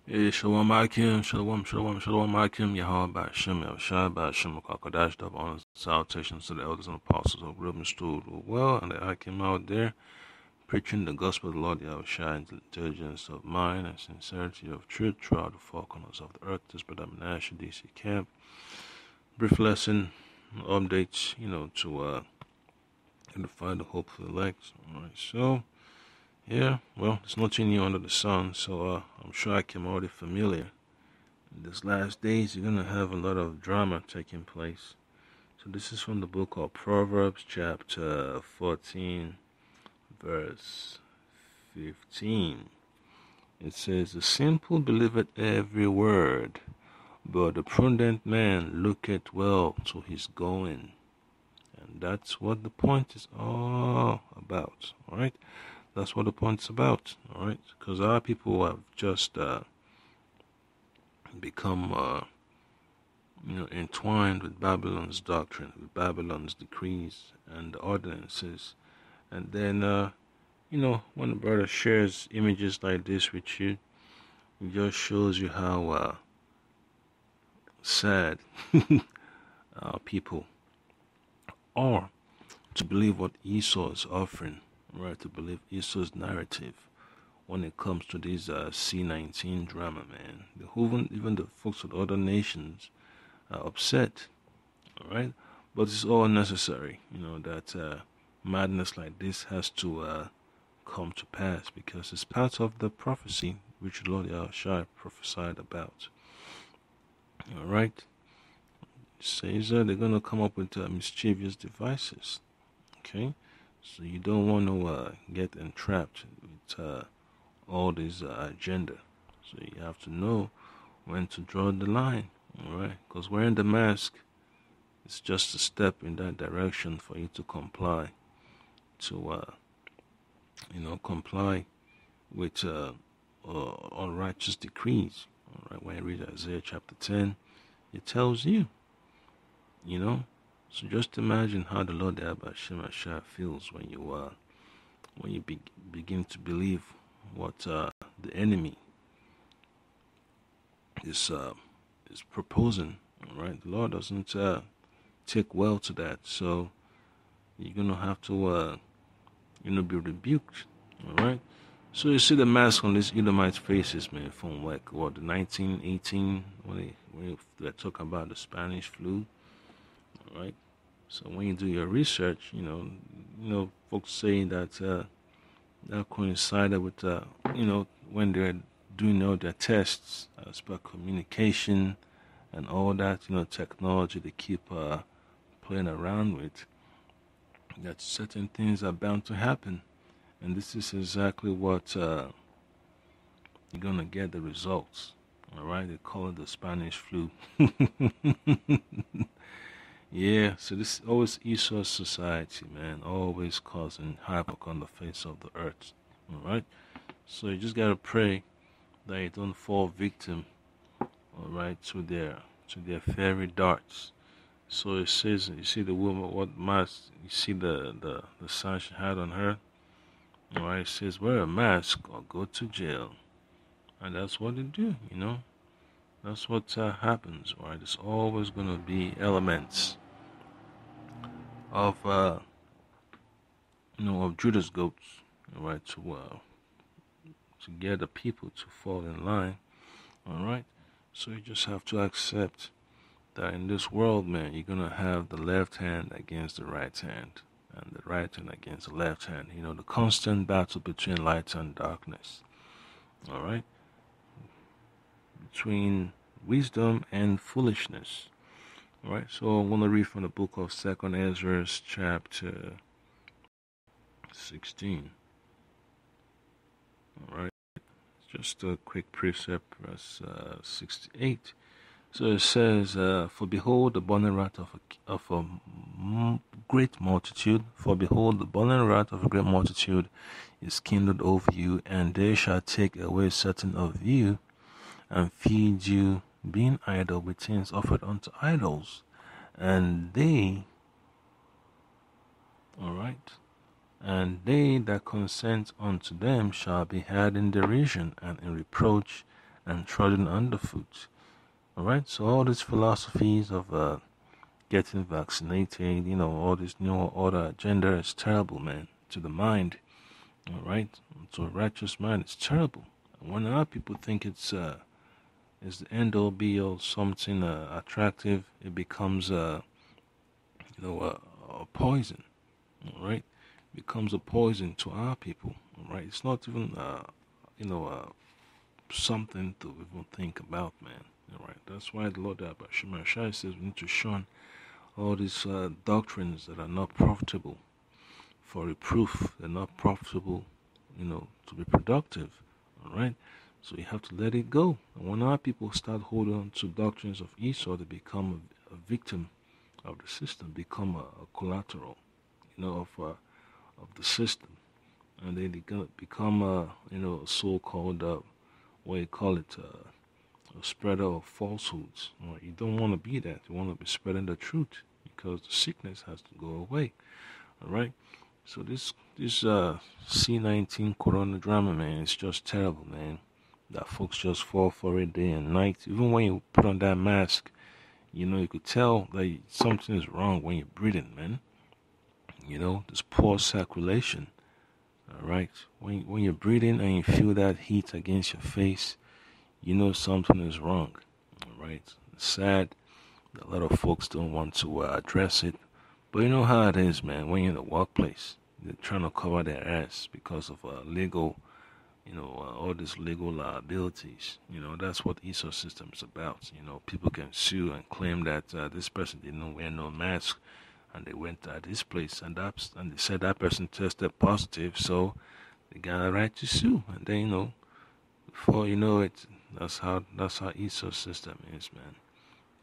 Shalom Akim, Shalom Akim, Yahweh Ba'ashem, Yahushua Ba'ashem, Kakadash, double honors, salutations to the elders and apostles of Reuben stood well, and the Akim out there, preaching the gospel of the Lord Yahushua in intelligence of mind and sincerity of truth throughout the four corners of the earth. This brother Menashe, DC Camp. Brief lesson, updates, to edify the hopeful elect. Alright, so, yeah, well, there's nothing new under the sun, so I'm sure I'm already familiar. In these last days, you're going to have a lot of drama taking place. So this is from the book of Proverbs, chapter 14, verse 15. It says, "The simple believeth every word, but the prudent man looketh well to his going." And that's what the point is all about, all right? That's what the point's about, all right? Because our people have just become, entwined with Babylon's doctrine, with Babylon's decrees and ordinances. And then, when a brother shares images like this with you, it just shows you how sad our people are to believe what Esau is offering, right? To believe Esau's narrative when it comes to this C-19 drama, man. Even the folks of other nations are upset, all right? But it's all necessary, that madness like this has to come to pass, because it's part of the prophecy which the Lord Yahushua prophesied about, all right? It says they're going to come up with mischievous devices, okay? So you don't want to get entrapped with all this agenda. So you have to know when to draw the line, all right? Because wearing the mask is just a step in that direction for you to comply, comply with unrighteous decrees. All right, when you read Isaiah chapter 10, it tells you, So just imagine how the Lord Abba feels when you begin to believe what the enemy is proposing. All right, the Lord doesn't take well to that, so you're gonna have to be rebuked. All right. So you see the mask on these Edomite faces, man, from the 1918 when they talk about the Spanish flu. All right. So when you do your research, folks saying that that coincided with when they're doing all their tests as per communication and all that, technology they keep playing around with, that certain things are bound to happen. And this is exactly what you're going to get the results. All right? They call it the Spanish flu. Yeah, so this is always Esau's society, man. Always causing havoc on the face of the earth. All right? So you just got to pray that you don't fall victim, all right, to their fiery darts. So it says, you see the woman, what mask, you see the sign she had on her. All right, it says, wear a mask or go to jail. And that's what they do, That's what happens, all right? There's always going to be elements of, of Judah's goats, all right, to get the people to fall in line, all right? So you just have to accept that in this world, man, you're going to have the left hand against the right hand, and the right hand against the left hand. The constant battle between light and darkness. All right? Between wisdom and foolishness. All right? So I'm going to read from the book of 2nd Ezra, chapter 16. All right? Just a quick precept, verse 68. So it says, "For behold, the burning wrath of a great multitude, for behold, the burning wrath of a great multitude is kindled over you, and they shall take away certain of you, and feed you, being idle with things offered unto idols. And they," all right, "and they that consent unto them shall be had in derision and in reproach, and trodden underfoot. Alright, so all these philosophies of getting vaccinated, all this new order agenda is terrible, man, to the mind. Alright, to a righteous mind, it's terrible. And when a lot of people think it's the end all be all, something attractive, it becomes a poison. Alright, it becomes a poison to our people. Alright, it's not even something to even think about, man. Alright, that's why the Lord Shai says we need to shun all these doctrines that are not profitable for reproof. They're not profitable, to be productive. Alright, so you have to let it go. And when our people start holding on to doctrines of Esau, they become a victim of the system, become a collateral, of the system, and they become a so-called what you call it, a spreader of falsehoods. Right? You don't want to be that. You want to be spreading the truth because the sickness has to go away. All right. So this C-19 corona drama, man, it's just terrible, man. That folks just fall for it day and night. Even when you put on that mask, you could tell that something is wrong when you're breathing, man. This poor circulation. All right. When you're breathing and you feel that heat against your face, something is wrong. All right. It's sad. A lot of folks don't want to address it. But you know how it is, man. When you're in the workplace, they're trying to cover their ass because of legal, all these legal liabilities. That's what the ESO system is about. People can sue and claim that this person didn't wear no mask, and they went to this place, and they said that person tested positive, so they got a right to sue. And then, before you know it, that's how ESO system is, man.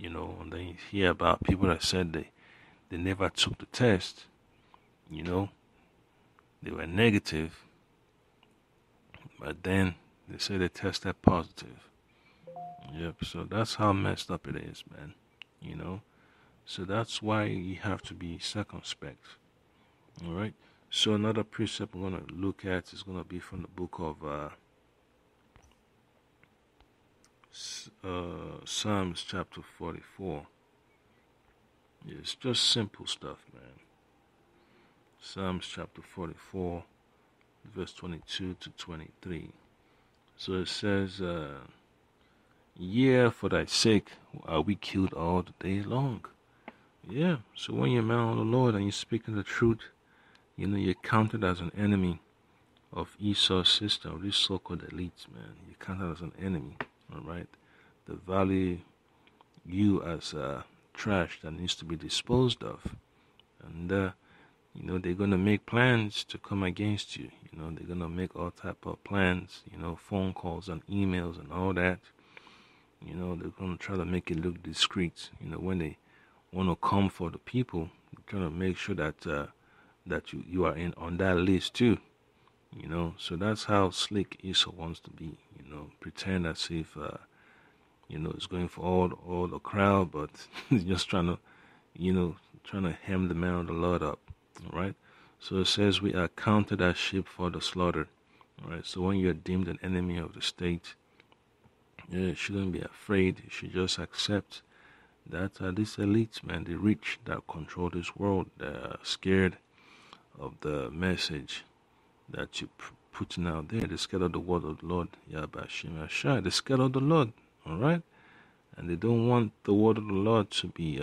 And then you hear about people that said they never took the test. They were negative, but then they say they tested positive. Yep, so that's how messed up it is, man. So that's why you have to be circumspect. Alright? So another precept we're going to look at is going to be from the book of Psalms chapter 44. Yeah, it's just simple stuff, man. Psalms chapter 44, verse 22 to 23. So it says, yeah, for thy sake are we killed all the day long. Yeah, so when you're a man of the Lord and you're speaking the truth, you're counted as an enemy of Esau's system, these so-called elites, man. You're counted as an enemy, all right? They value you as trash that needs to be disposed of. And, they're going to make plans to come against you. They're going to make all type of plans, phone calls and emails and all that. They're going to try to make it look discreet. When they want to come for the people, they're trying to make sure that that you are in on that list too. So that's how slick Esau wants to be. Pretend as if it's going for all the crowd, but just trying to hem the man of the Lord up. All right. So it says we are counted as sheep for the slaughter. All right. So when you're deemed an enemy of the state, you shouldn't be afraid. You should just accept that these elites, man, the rich that control this world, they're scared of the message that you're putting out there. They're scared of the word of the Lord. They're scared of the Lord. All right. And they don't want the word of the Lord to be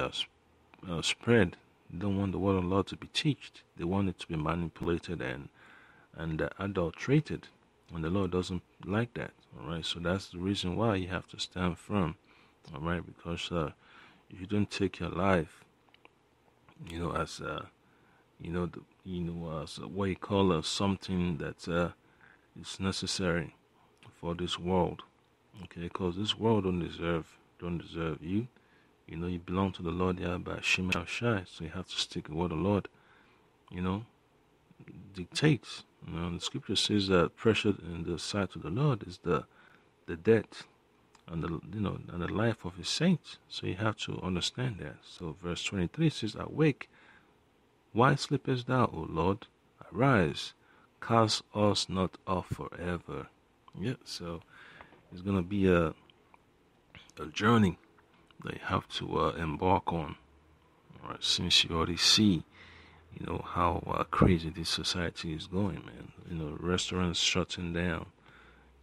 spread. They don't want the word of the Lord to be taught. They want it to be manipulated and adulterated. And the Lord doesn't like that. All right. So that's the reason why you have to stand firm. All right. Because if you don't take your life, as as what you call something that is necessary for this world. Okay, because this world don't deserve you. You belong to the Lord Yahweh Shema Shai, so you have to stick with what the Lord, dictates. And the scripture says that pressure in the sight of the Lord is the death and the life of his saints. So you have to understand that. So verse 23 says, awake, why sleepest thou, O Lord? Arise, cast us not off forever. Yeah, so It's going to be a journey that you have to embark on. All right, since you already see, how crazy this society is going, man. Restaurants shutting down,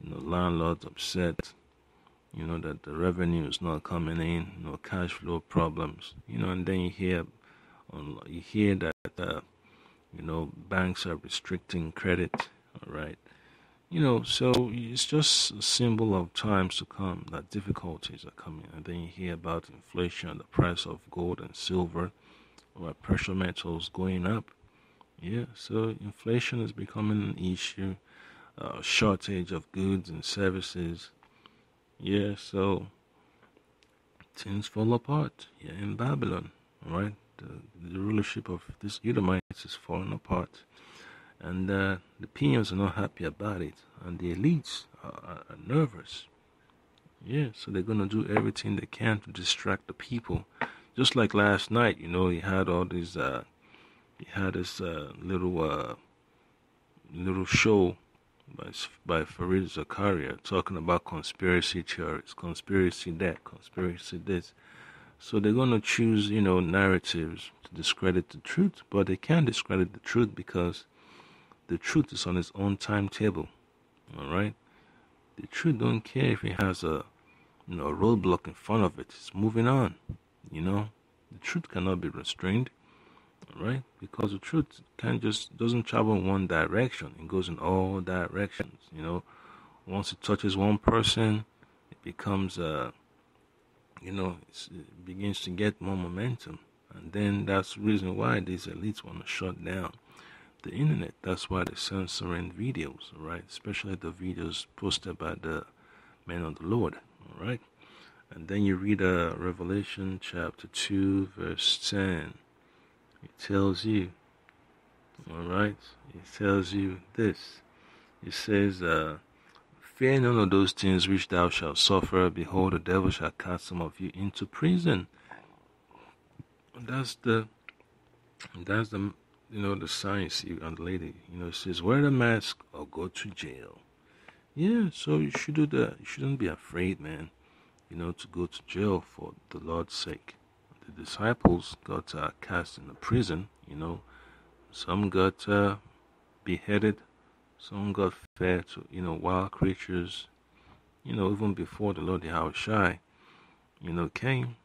landlords upset, that the revenue is not coming in, cash flow problems, and then you hear that, banks are restricting credit, all right. So it's just a symbol of times to come that difficulties are coming. And then you hear about inflation, the price of gold and silver, or precious metals going up. Yeah, so inflation is becoming an issue, shortage of goods and services. Yeah, so things fall apart. Yeah, in Babylon, all right? The rulership of these Edomites is falling apart. And the peons are not happy about it. And the elites are nervous. Yeah, so they're going to do everything they can to distract the people. Just like last night, you had all these, you had this little show by Farid Zakaria talking about conspiracy theories, conspiracy that, conspiracy this. So they're going to choose, narratives to discredit the truth, but they can't discredit the truth because the truth is on its own timetable, all right? The truth don't care if it has a roadblock in front of it. It's moving on, The truth cannot be restrained, all right? Because the truth doesn't travel in one direction. It goes in all directions, Once it touches one person, it becomes, it begins to get more momentum. And then that's the reason why these elites want to shut down the internet. That's why they're censoring videos, all right? Especially the videos posted by the men of the Lord, all right? And then you read Revelation chapter 2, verse 10. It tells you, all right? It tells you this. It says, fear none of those things which thou shalt suffer. Behold, the devil shall cast some of you into prison. That's the the science and the lady, it says wear the mask or go to jail. Yeah, so you should do that. You shouldn't be afraid, man, to go to jail for the Lord's sake. The disciples got cast in the prison, some got beheaded, some got fed to, wild creatures, even before the Lord Yahushua, came.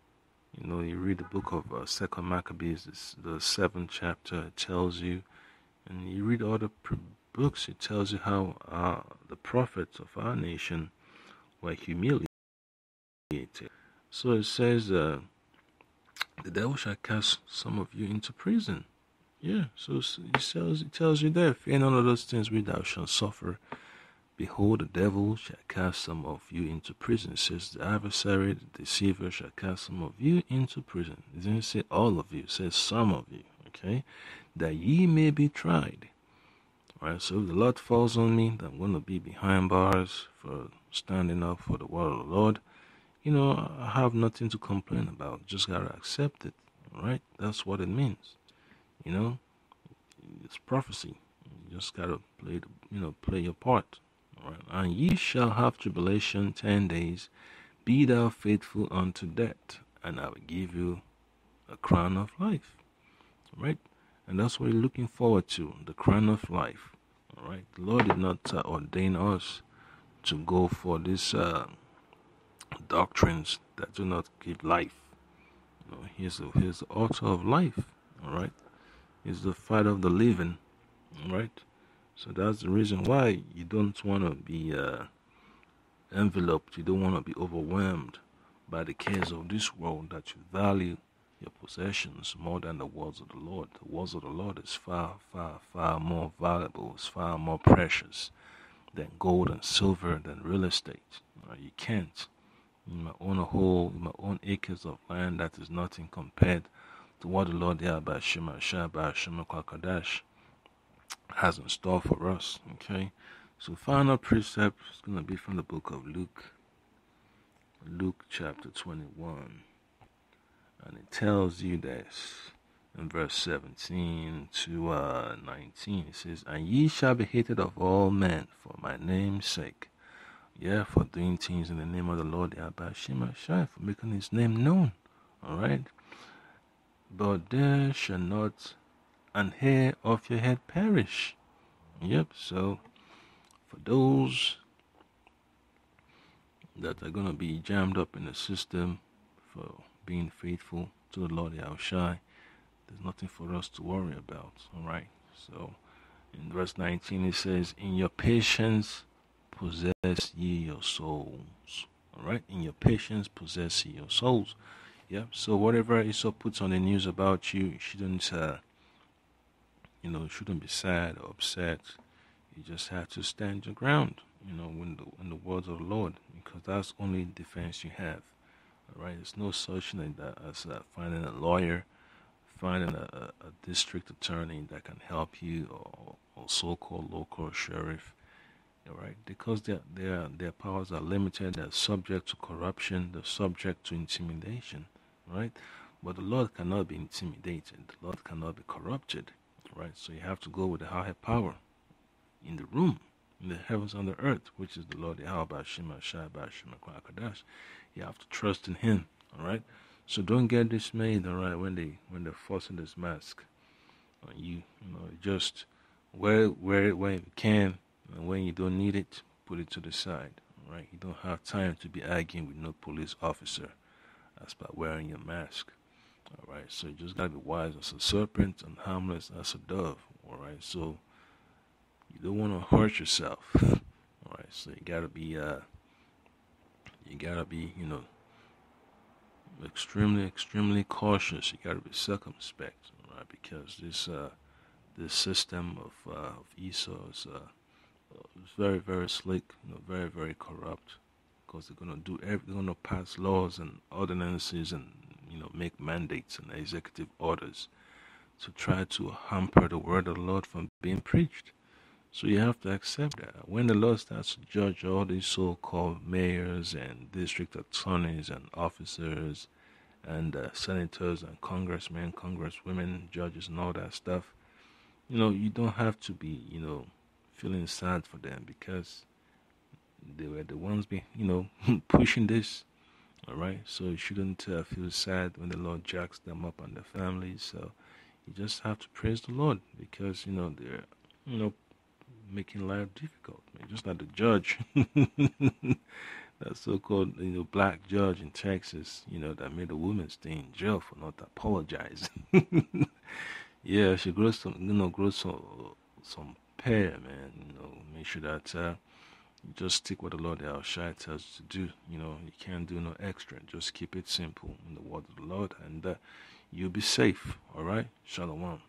You read the book of Second Maccabees, the 7th chapter, it tells you, and you read other books, it tells you how the prophets of our nation were humiliated. So it says, the devil shall cast some of you into prison. Yeah, so it tells you there, fear none of those things which thou shalt suffer. Behold, the devil shall cast some of you into prison. It says the adversary, the deceiver, shall cast some of you into prison. It doesn't say all of you, it says some of you, okay? That ye may be tried. All right, so if the Lord falls on me, that I'm going to be behind bars for standing up for the word of the Lord, I have nothing to complain about. Just got to accept it, all right? That's what it means, It's prophecy. You just got to play your part. Right. And ye shall have tribulation 10 days. Be thou faithful unto death, and I will give you a crown of life. Right? And that's what you're looking forward to, the crown of life. All right? The Lord did not ordain us to go for these doctrines that do not give life. He's the author of life. All right? He's the fighter of the living. All right? So that's the reason why you don't want to be enveloped. You don't want to be overwhelmed by the cares of this world, that you value your possessions more than the words of the Lord. The words of the Lord is far, far, far more valuable. It's far more precious than gold and silver, than real estate. You can't. You might own a whole, you might own acres of land that is nothing compared to what the Lord Yahweh Shema Shabbat Shema Kwakadash has in store for us. Okay, so final precept is going to be from the book of Luke chapter 21, and it tells you this in verse 17 to 19. It says, and ye shall be hated of all men for my name's sake, Yeah, for doing things in the name of the Lord Yahweh Shema Shai, for making his name known. Alright? But there shall not an hair of your head perish. Yep, so for those that are going to be jammed up in the system for being faithful to the Lord Yahushai, there's nothing for us to worry about. Alright? So in verse 19 it says, in your patience possess ye your souls. Alright? In your patience possess ye your souls. Yep. So whatever Esau puts on the news about you, you shouldn't shouldn't be sad or upset. You just have to stand your ground, in the words of the Lord, because that's the only defense you have. All right, there's no such thing as finding a lawyer, finding a district attorney that can help you, or so-called local sheriff. All right, because their powers are limited. They're subject to corruption. They're subject to intimidation. Right, but the Lord cannot be intimidated. The Lord cannot be corrupted. Right, so you have to go with the higher power in the room, in the heavens and the earth, which is the Lord Yahweh Shema Shai Shema Kwakadash. You have to trust in Him. All right. So don't get dismayed. All right, when they're forcing this mask on you, just wear it when you can, and when you don't need it, put it to the side. All right. You don't have time to be arguing with no police officer as by wearing your mask. All right. So you just gotta be wise as a serpent and harmless as a dove. All right. So you don't want to hurt yourself. All right, so you gotta be, extremely, extremely cautious. You gotta be circumspect, all right, because this system of Esau is very, very slick, very, very corrupt. Because they're gonna pass laws and ordinances and make mandates and executive orders to try to hamper the word of the Lord from being preached. So you have to accept that. When the Lord starts to judge all these so-called mayors and district attorneys and officers and senators and congressmen, congresswomen, judges and all that stuff, you don't have to be, feeling sad for them, because they were the ones pushing this. All right. So you shouldn't feel sad when the Lord jacks them up and their families. So you just have to praise the Lord, because, they're, making life difficult, man. Just like the judge, that so-called black judge in Texas, that made a woman stay in jail for not apologizing. Yeah, she grows some pair, man. Make sure that you just stick what the Lord El Shai tells you to do. You can't do no extra. Just keep it simple in the word of the Lord, and you'll be safe. All right, Shalom.